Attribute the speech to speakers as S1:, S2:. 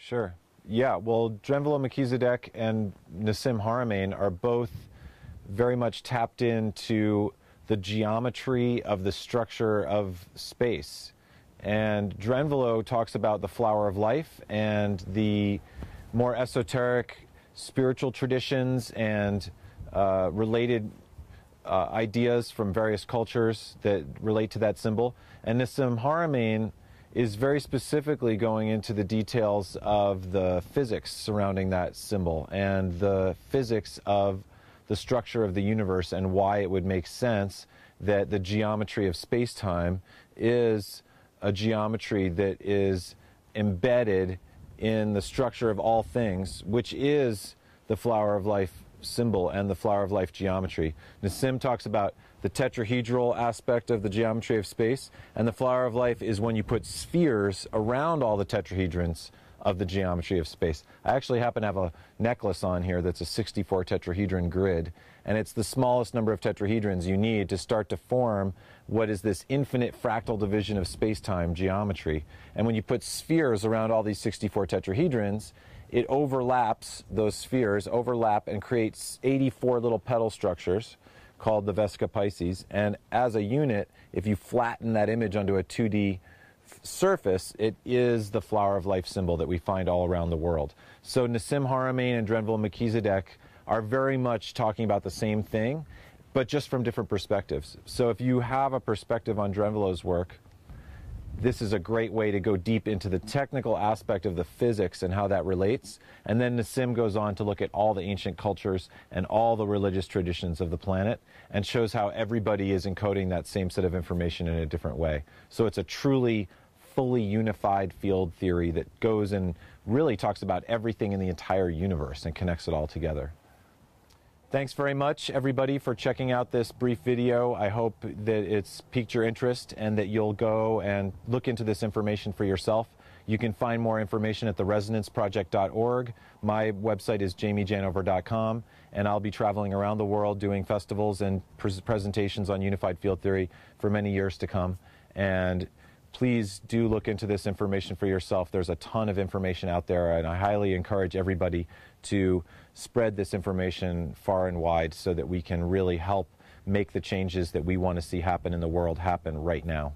S1: Sure. Yeah, well, Drunvalo Melchizedek and Nassim Haramein are both very much tapped into the geometry of the structure of space. And Drunvalo talks about the flower of life and the more esoteric spiritual traditions and related ideas from various cultures that relate to that symbol. And Nassim Haramein is very specifically going into the details of the physics surrounding that symbol and the physics of the structure of the universe and why it would make sense that the geometry of space-time is a geometry that is embedded in the structure of all things, which is the flower of life symbol and the flower of life geometry. Nassim talks about the tetrahedral aspect of the geometry of space, and the flower of life is when you put spheres around all the tetrahedrons of the geometry of space. I actually happen to have a necklace on here that's a 64 tetrahedron grid, and it's the smallest number of tetrahedrons you need to start to form what is this infinite fractal division of space-time geometry. And when you put spheres around all these 64 tetrahedrons, it overlaps, those spheres overlap and creates 84 little petal structures called the Vesica Pisces. And as a unit, if you flatten that image onto a 2D surface, it is the flower of life symbol that we find all around the world. So Nassim Haramein and Drunvalo Melchizedek are very much talking about the same thing, but just from different perspectives. So if you have a perspective on Drunvalo's work, this is a great way to go deep into the technical aspect of the physics and how that relates. And then Nassim goes on to look at all the ancient cultures and all the religious traditions of the planet and shows how everybody is encoding that same set of information in a different way. So it's a truly fully unified field theory that goes and really talks about everything in the entire universe and connects it all together. Thanks very much, everybody, for checking out this brief video. I hope that it's piqued your interest and that you'll go and look into this information for yourself. You can find more information at theresonanceproject.org. My website is jamiejanover.com, and I'll be traveling around the world doing festivals and presentations on unified field theory for many years to come. And please do look into this information for yourself. There's a ton of information out there, and I highly encourage everybody to spread this information far and wide so that we can really help make the changes that we want to see happen in the world happen right now.